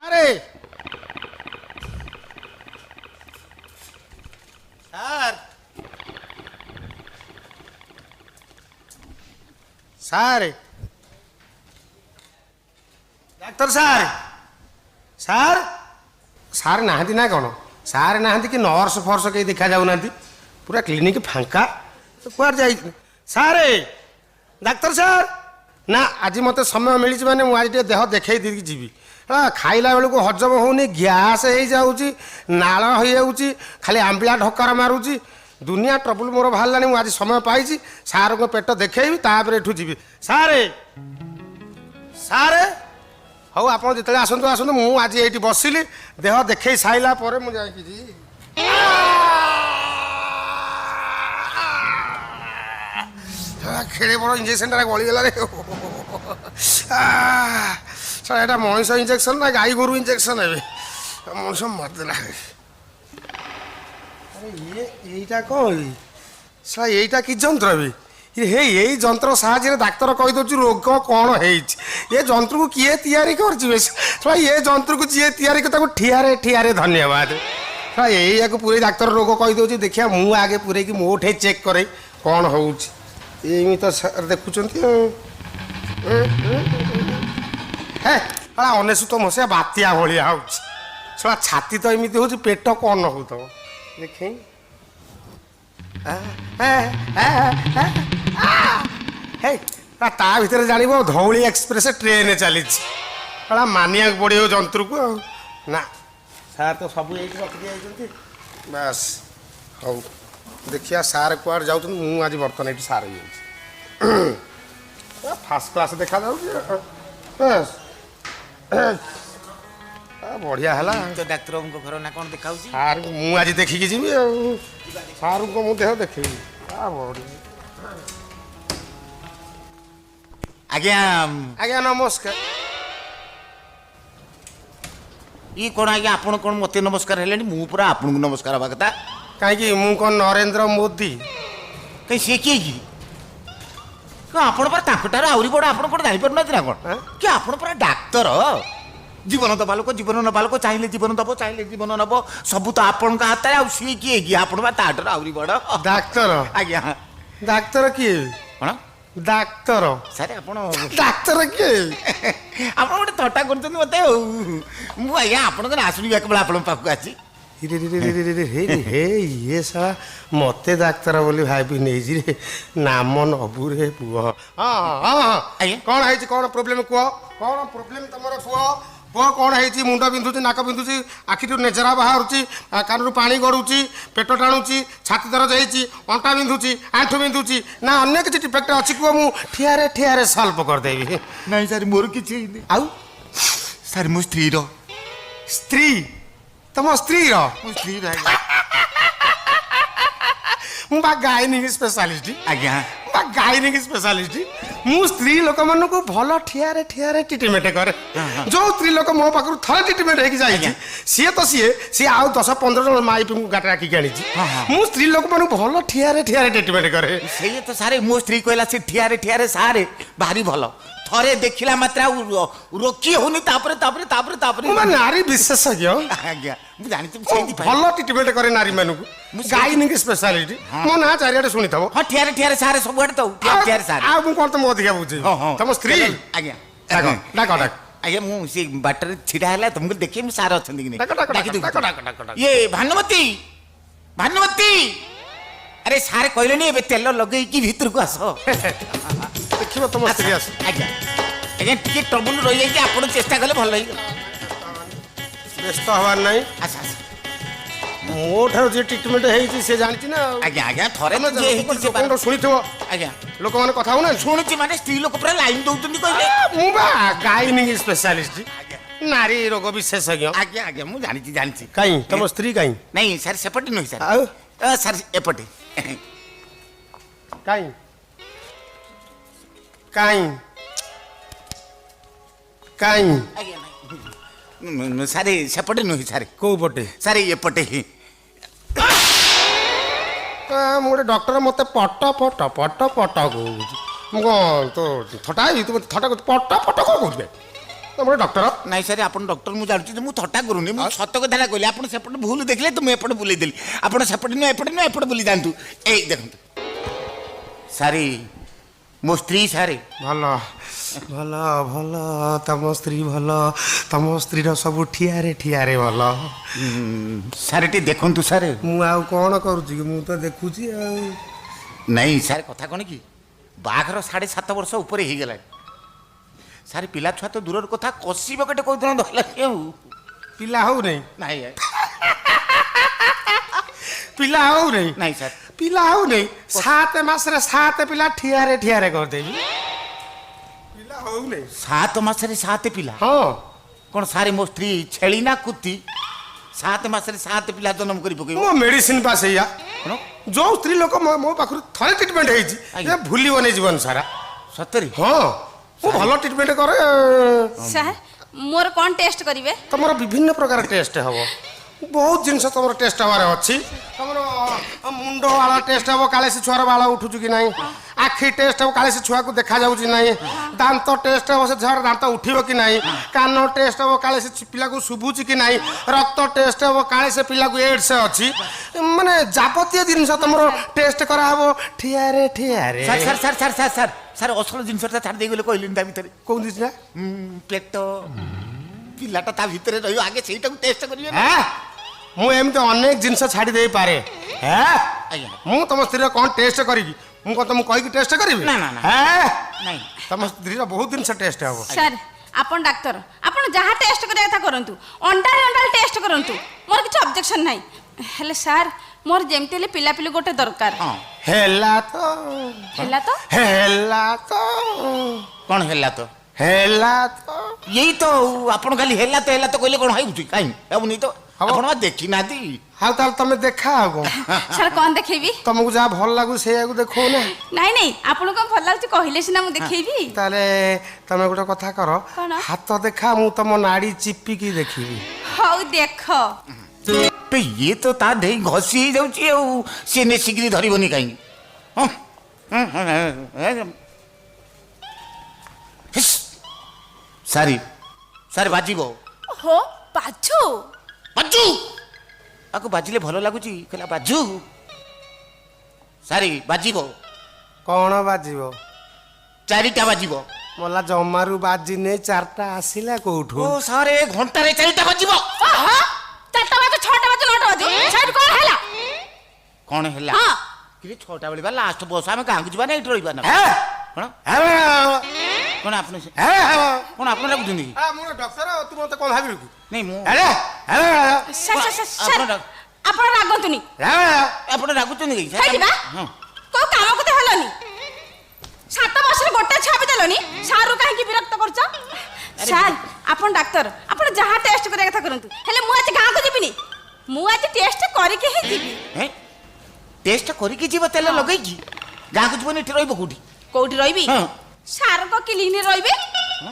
अरे sir sir doctor sir sir sir नहांती ना कौन सर नहांती कि नर्स फर्स कहीं देखा जाऊना पूरा क्लिनिक फांका कुआर जा सर डाक्तर सर ना आज मत समय मिली माने मुझे देह देखे दी जीवी खाइला बेलू हजम होनी गैस हो जाऊँगी नाल हो जाऊँगी खाली आंबिला ढकार मारुची दुनिया ट्रबुल मोर बाहर मुझे आज समय पाई सार को पेट देखी तापर एठू जी सारे सारे हौ आप जो आसतु आसतु मुझे आज ये बसिली देह देखे साइला मुझे खेले बड़ इंजेक्शन गलीगला सारा मनीष इंजेक्शन ना गाई गोरु इंजेक्शन है मनीष मरदेला अरे ये कौन सारा यहीटा कि जंत्र भी हे यही जंत्र साहाଯ୍य डाक्तर कहीदे रोग कौन है ये जंत्र को किए तैयारी कर ये जंत्र को जी तैयारी कर ठियारे ठियारे धन्यवाद यही को पूरे डाक्तर रोग कहीदे देखिए मु आगे पूरे कि मो ठे चेक करे कौन हो तो देखुं है अनेशुत मसीहा बात्या भाया हो छाती तो एमती हो पेट कौन हो तो देखे ता भर जान धौली एक्सप्रेस ट्रेन चली मानिया पड़ो जंत्र को ना सार तो सब रखी बस हौ देखिया सार कुआड़ जाऊँ मुझे आज बर्तमान ये सार हो फास्ट क्लास देखा बस बढ़िया है तो डाक्तर घर ना कौन देखा सार मुझे आज देखिकी जी सार को मुझे देह देखे आज्ञा आज्ञा नमस्कार ये कौन आज्ञा आपण कौन मत नमस्कार है मु पूरा आपन को नमस्कार हवा कथा कहीं मु कौन नरेंद्र मोदी कहीं सी किए आपण पर आहरी बड़ आप जापर ना कौन कि आप डाक्तर जीवन दबा लोक जीवन नबा लोक चाहिए जीवन दब चाहिए जीवन नब सब तो आपण हाथ में सी किए आपण ताटर आहरी बड़ डाक्तर आज्ञा डाक्तर किए कौन डाक्तर सारे आपण डाक्तर किए आप गोटे थट्टा कर मत मुझे आपण आसुनी बेला आप पाक आसी ये साला मते डाक्तर बोली भाई नहीं रे नाम नबू रे पुह हाँ हाँ कौन है कौन प्रोब्लेम कह कौन प्रोब्लेम तुम पुह पुह कौन है मुंड बिंधुची नाक बिंधुची आखि नेजरा बाहर कान पानी गड़ुची पेट टाणुची छाती दरज होती अंटा बिंधुची आंठू बिंधुची ना अन्य किसी डिफेक्ट अच्छी कह मुझे ठियारे ठियारे सल्व करदेवी नहीं सर मोर कि आउ सर मो स्त्री स्त्री तुम स्त्री स्त्री मुझे गायनिक स्पेशलिस्ट आज्ञा गायनिक स्पेशलिस्ट मु स्त्री लोक मान को भल ठियारे ठियारे ट्रिटमेंट करे जो स्त्री लोक मो पाखु थे ट्रिटमेंट हो सी तो सी आउ 10-15 जन माई को गाटा राखी आनी मु स्त्री लोक मान भल ठियारे ठियारे ट्रिटमेंट करे से तो सारे मो स्त्री कहला से ठियारे ठियारे सारे भारी भल थरे देखला मात्रा रोकी होनी तापरे तापरे तापरे तापरे नारी विशेषज्ञ आज्ञा मु जानि से भल ट्रिटमेंट करे नारी मानू गायनिक स्पेशलिस्ट मो ना चारियाडे सुनी थबो हां ठियारे ठियारे सारे सब आडे तो ठियारे सारे आ मु कोन तुम अधिका बुझे तुम स्त्री आज्ञा डाको डाको डाक आज्ञा मु से बाटर छिडा हला तुमको देखि मु सारे अछन कि डाको डाको डाकी डाको डाको ये भानुमती भानुमती अरे सारे कहले नि एबे तेल लगई कि भीतर को आसो देखिबो तुम स्त्री आस आज्ञा आज्ञा टिके ट्रबल रही जाई आपण चेष्टा कले भल लगी व्यस्त हवार नहीं अच्छा मो ठार जे ट्रिटमेंट है से जानची ना आज्ञा आज्ञा थरे न जे हेती से कोन सुनिथबो आज्ञा लोक माने कथा हो ना सुनुची माने स्त्री लोक पूरा लाइन दउतनी कहले मु बा गायनिक स्पेशलिस्ट नारी रोग विशेषज्ञ आज्ञा आज्ञा मु जानिची काई तुम स्त्री काई नहीं सर सेपटे नहीं सर आउ सर एपटे काई काई काई आज्ञा सारे सेपटे नहीं सारे को पटे सारे एपटे मोटे डॉक्टर मत पट पट पट पट कहूँ तो थटा तू थटा पट पट कौन कहू ତମର ଡକ୍ଟର ନାଇଁ ସାର୍ ଆପଣ ଡକ୍ଟର ମୁଁ ଜାଣୁଛି ଯେ ମୁଁ ଥଟ୍ଟା କରୁନି ମୁଁ ସତ କଥାଟା କହିଲି ଆପଣ ସେପଟେ ଭୁଲ ଦେଖିଲେ ତ ମୁଁ ଏପଟେ ବୁଲେଇ ଦେଲି ଆପଣ ସେପଟେ ନୁହେଁ ଏପଟେ ବୁଲି ଯାଆନ୍ତୁ ଏଇ ଦେଖନ୍ତୁ ସାରି ମୋ ସ୍ତ୍ରୀ ସାରେ ଭଲ ଭଲ ଭଲ ତମ ସ୍ତ୍ରୀ ଭଲ ତମ ସ୍ତ୍ରୀର ସବୁ ଠିଆରେ ଭଲ ସାର୍ ଟିକେ ଦେଖନ୍ତୁ ସାର୍ ମୁଁ ଆଉ କ'ଣ କରୁଛି କି ମୁଁ ତ ଦେଖୁଛି ଆଉ ନାଇଁ ସାର୍ କଥା କ'ଣ କି ବାହାଘର 7.5 ବର୍ଷ ଉପରେ ହେଇଗଲାଣି ସାର୍ ପିଲା ଛୁଆ ତ ଦୂରର କଥା କଷିବ କେଟେ କହୁଥିଲା ଧରିଲାନି ଆଉ ପିଲା ହଉନାହିଁ ନାଇଁ ପିଲା ହଉନାହିଁ ନାଇଁ ସାର୍ ପିଲା ହଉନାହିଁ 7 ମାସରେ 7 ପିଲା ଠିଆରେ କରିଦେବି ପିଲା ହଉନାହିଁ 7 ମାସରେ 7 ପିଲା ହଁ କ'ଣ ସାର୍ ମୋ ସ୍ତ୍ରୀ ଛେଳି ନା କୁତି 7 ମାସରେ 7 ପିଲା ଜନ୍ମ କରି ପକେଇବ ମୋ ମେଡିସିନ ପାସ୍ ହେଇଆ କ'ଣ ଯୋଉ ସ୍ତ୍ରୀ ଲୋକ ମୋ ପାଖରୁ ଥରେ ଟ୍ରିଟମେଣ୍ଟ ହେଇଛି ଆଜ୍ଞା। ଏ ଭୁଲିବନି ଜୀବନ ସାରା ସତରେ ହଁ ମୁଁ ଭଲ ଟ୍ରିଟମେଣ୍ଟ କରେ ସାର୍ ମୋର କ'ଣ ଟେଷ୍ଟ କରିବେ ତମର ବିଭିନ୍ନ ପ୍ରକାର ଟେଷ୍ଟ ହବ ବହୁତ ଜିନିଷ ତମର ଟେଷ୍ଟ ହବାର ଅଛି ତମର ମୁଣ୍ଡ ବାଳ ଟେଷ୍ଟ ହବ କାଳେ ସେ ଛୁଆର ବାଳ ଉଠୁଛୁ କି ନାହିଁ ଆଖି ଟେଷ୍ଟ ହବ କାଳେ ସେ ଛୁଆକୁ ଦେଖାଯାଉଛି ନାହିଁ ଦାନ୍ତ ଟେଷ୍ଟ ହବ ସେ ଛୁଆର ଦାନ୍ତ ଉଠିବ କି ନାହିଁ କାନ ଟେଷ୍ଟ ହବ କାଳେ ସେ ପିଲାକୁ ଶୁଭୁଛି କି ନାହିଁ ରକ୍ତ ଟେଷ୍ଟ ହବ କାଳେ ସେ ପିଲାକୁ ଏଡ୍ସ ଅଛି ମାନେ ଯାବତୀୟ ଜିନିଷ ତମର ଟେଷ୍ଟ କରାହବ ଠିଆରେ sir sir sir sir sir sir sir ଅସଲ ଜିନିଷଟା ଛାଡ଼ି ଦେଇଗଲେ କହିଲେନି ତା ଭିତରେ କୋଉ ଜିନିଷ ପେଟ ପିଲାଟା ତା ଭିତରେ ରହିବ ଆଗେ ସେଇଟାକୁ ଟେଷ୍ଟ କରିବେ ନା ମୁଁ ଏମିତି ଅନେକ ଜିନିଷ ଛାଡ଼ି ଦେଇପାରେ ଆଜ୍ଞା ମୁଁ ତମ ସ୍ତ୍ରୀର କ'ଣ ଟେଷ୍ଟ କରିବି ମୁଁ କ'ଣ ତମକୁ କହିକି ଟେଷ୍ଟ କରିବି ନା, ନା, ନା। ନାଇଁ ତମ ସ୍ତ୍ରୀର ବହୁତ ଜିନିଷ ଟେଷ୍ଟ ହବ ସାର୍ ଆପଣ ଡାକ୍ତର ଆପଣ ଯାହା ଟେଷ୍ଟ କରିବା କଥା କରନ୍ତୁ ଅଣ୍ଡାରେ ଟେଷ୍ଟ କରନ୍ତୁ ମୋର କିଛି ଅବଜେକ୍ସନ୍ ନାହିଁ ହେଲେ ସାର୍ ମୋର ଯେମିତି ହେଲେ ପିଲାପିଲି ଗୋଟେ ଦରକାର ହଁ ହେଲା ତ ହେଲା ତ କ'ଣ ହେଲା ତ ଏଇ ତ ଆପଣ ଖାଲି ହେଲା ତ କହିଲେ କ'ଣ ହେଉଛି କାହିଁ ହେବନି ତ ଆପଣ ବା ଦେଖିନାହାନ୍ତି ଆଉ ତାହେଲେ ତମେ ଦେଖା ଆଉ କ'ଣ ସାର୍ କ'ଣ ଦେଖେଇବି ତମକୁ ଯାହା ଭଲ ଲାଗୁଛି ସେଇଆକୁ ଦେଖାଉ ନା ନାଇଁ ଆପଣ କ'ଣ ଭଲ ଲାଗୁଛି କହିଲେ ସିନା ମୁଁ ଦେଖେଇବି ତାହେଲେ ତମେ ଗୋଟେ କଥା କର କ'ଣ? ହାତ ଦେଖା ମୁଁ ତମ ନାଡି ଚିପିକି ଦେଖିବି ହଉ ଦେଖ ଇଏ ତ ତା ଦେଇ ଘଷି ହେଇଯାଉଛି ଆଉ ସିଏ ନେସିକିରି ଧରିବନି କାହିଁକି ସାରି ବାଜିବ ହୋ ବାଜୁ ବାଜୁ ଆକୁ ବାଜିଲେ ଭଲ ଲାଗୁଛି କହିଲା ବାଜୁ ସାରି ବାଜିବ କ'ଣ ବାଜିବ 4ଟା ବାଜିବ ମଲା ଜମାରୁ ବାଜିନେ 4ଟା ଆସିଲା କୋଉଠୁ ଓ ସାରେ ଘଣ୍ଟାରେ 4ଟା ବାଜିବ 4ଟା ବାଜୁ 6ଟା ବାଜୁ 9ଟା ବାଜୁ ସାର୍ କ'ଣ ହେଲା କ'ଣ ହେଲା ହଁ କି 6ଟା ବେଳେ ବା ଲାଷ୍ଟ ବସ ଆମେ ଗାଁକୁ ଯିବା ନା ଏଇଠି ରହିବା ନା କ'ଣ କ'ଣ ଆପଣ କ'ଣ ଆପଣ ଲାଗୁଛନ୍ତି କି ମୁଁ ଡକ୍ଟର ତୁ ମତେ କ'ଣ ଭାବିଲୁ କି ନାଇଁ ମୁଁ ସାର୍ ଆପଣ ରାଗନ୍ତୁନି ଆପଣ ରାଗୁଛନ୍ତି କି ହେଇଯିବା କୋଉ କାମକୁ ତ ହେଲନି 7 ବର୍ଷରେ ଗୋଟେ ଛୁଆ ବି ଦେଲନି ସାର୍ କାହିଁକି ବିରକ୍ତ କରୁଛ ସାର୍ ଆପଣ ଡାକ୍ତର ଆପଣ ଯାହା ଟେଷ୍ଟ କରିବା କଥା କରନ୍ତୁ ହେଲେ ମୁଁ ଆଜି ଗାଁକୁ ଯିବିନି ମୁଁ ଆଜି ଟେଷ୍ଟ କରିକି ହିଁ ଯିବି ଟେଷ୍ଟ କରିକି ଯିବ ତେଲ ଲଗେଇକି ଗାଁକୁ ଯିବନି ଏଠି ରହିବ କୋଉଠି ରହିବି ସାରଙ୍କ କ୍ଲିନିକରେ ରହିବି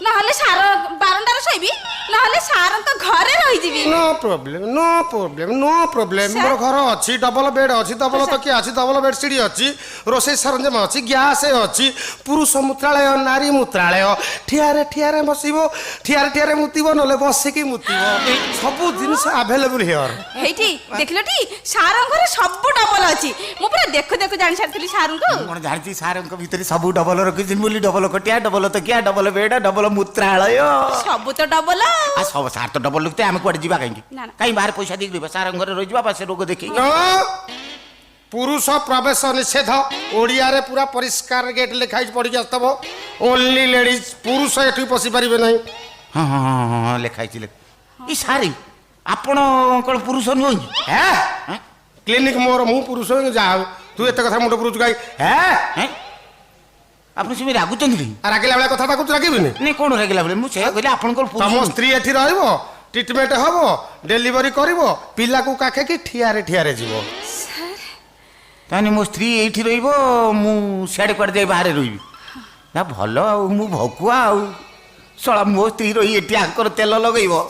ନହେଲେ ସାର ବାରଣ୍ଡାରେ ଶୋଇବି ନହେଲେ ସାରଙ୍କ ଘରେ ରହିଯିବି नो प्रॉब्लम मोर घर अच्छी डबल बेड अच्छी डबल तकिया अच्छी डबल बेड सीढ़ी अच्छी रोसे सरंजाम अच्छी गैस अच्छी पुरुष मूत्रालय नारी मूत्रालय ठियारे बसब ठियारे मुतिब नले बसिकी मुतिब सब जिनिस अवेलेबल हियर हेठी देखलटी सारଙ୍କ ଘରେ ସବୁ ଡବଲ ଅଛି ମୁଁ ପୁରା ଦେଖୁ ଜାଣି ସାରିଥିଲି ସାରଙ୍କୁ କ'ଣ ଜାଣିଛି ସାରଙ୍କ ଭିତରେ ସବୁ ଡବଲ ରଖିଛନ୍ତି ବୋଲି ଡବଲ କଟିଆ ଡବଲ ତକିଆ ଡବଲ ବେଡ ଡବଲ ମୂତ୍ରାଳୟ ସବୁ ତ ଡବଲ ସବୁ ସାର ତ ଡବଲ ଲୁକିతే ଆମେ କୁଆଡେ ଯିବା କାହିଁକି ନା, ନା। କାହିଁ ବାହାରେ ପଇସା ଦେଇକି ରହିବା ସାରଙ୍କ ଘରେ ରହିଯିବା ବା ସେ ରୋଗ ଦେଖେଇ पुरुष प्रवेश निषेध ओडिया रे पूरा परिष्कार गेट लिखाई पड़ी आसतब ओनली लेडीज पुरुष एठी पसी परिबे नहीं हाँ हाँ हाँ हाँ लिखाई ई सारी आपण कौन पुरुष नुह क्लिनिक मोर मु पुरुष जा तू एत कथा मुंड पुरुष गाई आप रागुचंदी रागिला बेला कथा कहूँ रागिबिनी नहीं कौन रागिला बेले मुझे कहले आपण तम स्त्री एठी रहइबो ट्रीटमेंट हबो डेलीवरी करिवो पिला को काखे की ठियारे जीवो ताने मो स्त्री एठी रहिबो मु सियाडे कुआडे जाई बाहर रहिबी ना भलो आ मु भकुआ आ सळा मो स्त्री रही एठी आकर तेल लगइबो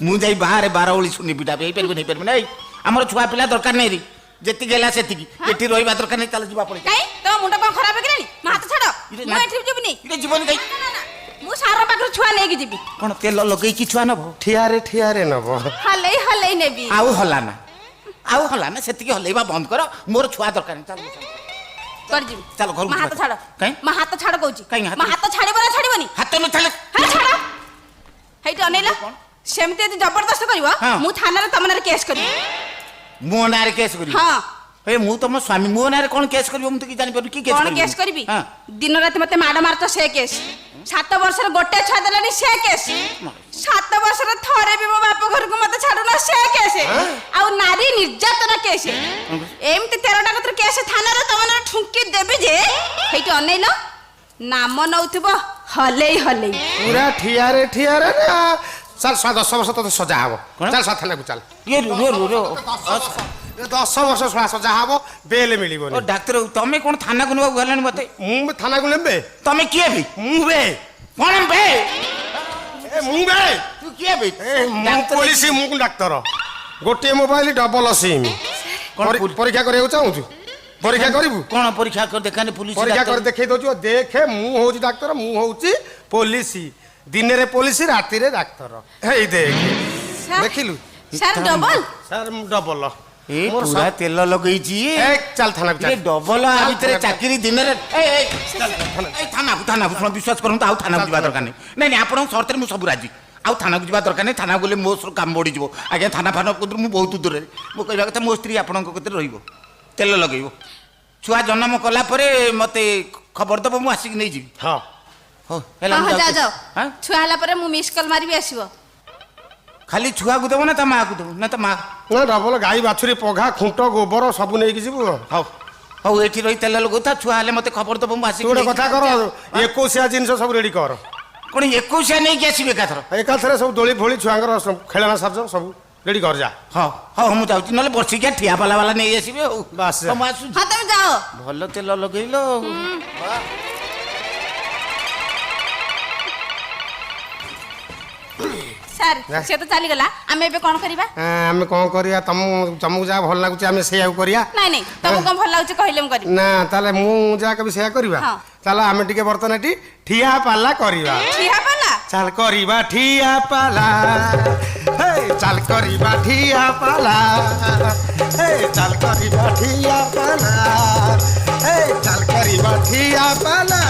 मु जाई बाहर 12 ओली सुनी पिटा पे नहीं परबे नहीं हमर छुआ पिला दरकार नहीं री जेति गेला सेति एठी रहिबा दरकार नहीं चल जीवा पड़े काई तो मुंडा को खराब हेगलानी मा हाथ छाड़ मु एठी जीवनी इरे जीवन गई ମୁଁ ସାର ପାଖରୁ ଛୁଆ ନେଇକି ଯିବି। କଣ ତେଲ ଲଗେଇକି ଛୁଆ ନବ? ଠିଆରେ ନବ। ହଲେଇ ନେବି। ଆଉ ହଲାନା ସେତିକି ହଲେଇବା ବନ୍ଦ କର। ମୋର ଛୁଆ ଦରକାର ନାହିଁ। ଚାଲ କୁଆଡେ ଯିବି? ଚାଲ ଘରକୁ ମା ହାତ ଛାଡ। କାଇଁ? ମା ହାତ ଛାଡ କହୁଛି। କାଇଁ ହାତ? ମା ହାତ ଛାଡିବ ନା ଛାଡିବନି? ହାତ ନ ଛାଡେ ହଁ ଛାଡ। ହେଇଟି ଅନେଇଲ। ସେମିତି ଯଦି ଜବରଦସ୍ତ କରିବ ହଁ। ମୁଁ ଥାନାରେ ତମ ନାଁରେ କେସ୍ କରିବି। ମୋ ନାଁରେ କେସ୍ କରିବି? ହଁ। ଏ ମୁଁ ତମ ସ୍ୱାମୀ, ମୋ ନାଁରେ କଣ କେସ୍ କରିବ ମୁଁ ତ କିଛି ଜାଣିପାରୁନି। କି କେସ୍ କଣ କେସ୍ କରିବି? ହଁ। ଦିନ ରାତି ମତେ ମାଡ ମାରୁଛ ସେ କେସ୍। 7 ବର୍ଷର ଗୋଟେ ଛୁଆ ଦେଲାନି ସେ କେସ୍। 7 ବର୍ଷର ଥରେ ବି ମୋ ବାପ ଘରକୁ ମତେ ଛାଡୁନ ସେ କେସ୍। ଆଉ ନାରୀ ନିର୍ଯାତନା କେସ୍। ଏମିତି 13ଟା କତର କେସ୍ ଥାନାରେ ତମ ନାଁରେ ଠୁଙ୍କି ଦେବି ଯେ ହେଇଟି ଅନେଇଲ ନାମ ନଉଥିବ ହଲେଇ ପୁରା ଠିଆରେ ନା। ଚାଲ 10 ବର୍ଷ ତତେ ସଜା ହବ। ଚାଲ ଥାନାକୁ ଚାଲ। ଇଏ ରୁହ 10 ବର୍ଷ ସଜା ହବ, ବେଲ ମିଳିବନି। ଓ ଡାକ୍ତର ତମେ କଣ ଥାନାକୁ ନେବାକୁ ଗଲାଣି ମତେ? ମୁଁ ଥାନାକୁ ନେବେ? ତମେ କିଏ ବି? ମୁଁ ବେ କଣ ବେ? ମୁଁ ବେ ତୁ କିଏ ବେ? ମୁଁ ପୋଲିସ, ମୁଁ ଡାକ୍ତର। ଗୋଟିଏ ମୋବାଇଲ ଡବଲ ସିମ୍। ପରୀକ୍ଷା କରିବାକୁ ଚାହୁଁଛୁ? ପରୀକ୍ଷା କରିବୁ? କଣ ପରୀକ୍ଷା କରି ଦେଖାନି? ପୁଲିସ ପରୀକ୍ଷା କରି ଦେଖେଇ ଦଉଛୁ। ଦେଖେ ମୁଁ ହଉଛି ଡାକ୍ତର, ମୁଁ ହଉଛି ପୋଲିସ। ଦିନରେ ପୋଲିସ, ରାତିରେ ଡାକ୍ତର। ହେଇ ଦେଖେ, ଦେଖିଲୁ ସାର୍ ଡବଲ। ସାର୍ ମୁଁ ଡବଲ। ଏ ପୁରା ତେଲ ଲଗେଇଛି। ଚାଲ ଥାନାକୁ ଚାଲ। ଡବଲ ଆ ଭିତରେ ଚାକିରି ଦିନରେ। ଥାନାକୁ ଶୁଣ, ବିଶ୍ୱାସ କରନ୍ତୁ ଆଉ ଥାନାକୁ ଯିବା ଦରକାର ନାହିଁ। ନାଇଁ ଆପଣଙ୍କ ସର୍ତ୍ତରେ ମୁଁ ସବୁ ରାଜି। ଆଉ ଥାନାକୁ ଯିବା ଦରକାର ନାହିଁ। ଥାନାକୁ ଗଲେ ମୋ କାମ ବଢିଯିବ। ଆଜ୍ଞା ଥାନା ଫାନା କତିରୁ ମୁଁ ବହୁତ ଦୂରରେ। ମୁଁ କହିବା କଥା ମୋ ସ୍ତ୍ରୀ ଆପଣଙ୍କ କତିରେ ରହିବ, ତେଲ ଲଗେଇବ। ଛୁଆ ଜନ୍ମ କଲା ପରେ ମତେ ଖବର ଦବ, ମୁଁ ଆସିକି ନେଇଯିବି। ହଁ ହଉ ହେଲା। ଯାଅ। ଛୁଆ ହେଲା ପରେ ମୁଁ ମିସ୍ କଲ୍ ମାରିବି, ଆସିବ। ଖାଲି ଛୁଆକୁ ଦେବ ନା ତା ମାଆକୁ ଦେବ? ନା ତା ମା ନା ଡବଲ। ଗାଈ ବାଛୁରୀ ପଘା ଖୁଣ୍ଟ ଗୋବର ସବୁ ନେଇକି ଯିବୁ। ହଉ ଏଠି ରହି ତେଲ ଲଗଉଥା। ଛୁଆ ହେଲେ ମତେ ଖବର ଦବ, ମୁଁ ଆସିକି। ଗୋଟେ କଥା କର, 21 ଜିନିଷ ସବୁ ରେଡି କର। କଣ 21 ନେଇକି ଆସିବେ ଏକାଥରେ ସବୁ ଦୋଳି ଫୋଳି ଛୁଆଙ୍କର ଖେଳନା ସାଜ ସବୁ ରେଡି କର। ଯା। ହଉ ମୁଁ ଯାଉଛି। ନହେଲେ ବର୍ଷିକିଆ ଠିଆ ପାଲା ନେଇ ଆସିବେ। ଆଉ ବାସ୍ ମୁଁ ଆସୁଛି। ହଁ ତମେ ଯାଅ। ଭଲ ତେଲ ଲଗେଇଲ। ସାର୍ ସେ ତ ଚାଲିଗଲା, ଆମେ ଏବେ କଣ କରିବା? ଆମେ କଣ କରିବା? ତମକୁ ଯାହା ଭଲ ଲାଗୁଛି ଆମେ ସେଇଆକୁ କରିବା। ନାଇଁ ତମକୁ କଣ ଭଲ ଲାଗୁଛି କହିଲେ ମୁଁ କରିବି। ନା ତାହେଲେ ମୁଁ ଯାହା କହିବି ସେଇଆ କରିବା। ତାହେଲେ ଆମେ ଟିକେ ବର୍ତ୍ତମାନ ଏଠି ଠିଆ ପାଲା କରିବା। ଠିଆ ପାଲା? ଚାଲ କରିବା ଠିଆ ପାଲା। ଚାଲ କରିବା ଠିଆ ପାଲା। ଚାଲ କରିବା ଠିଆ ପାଲା। ଚାଲ କରିବା ଠିଆ ପାଲା।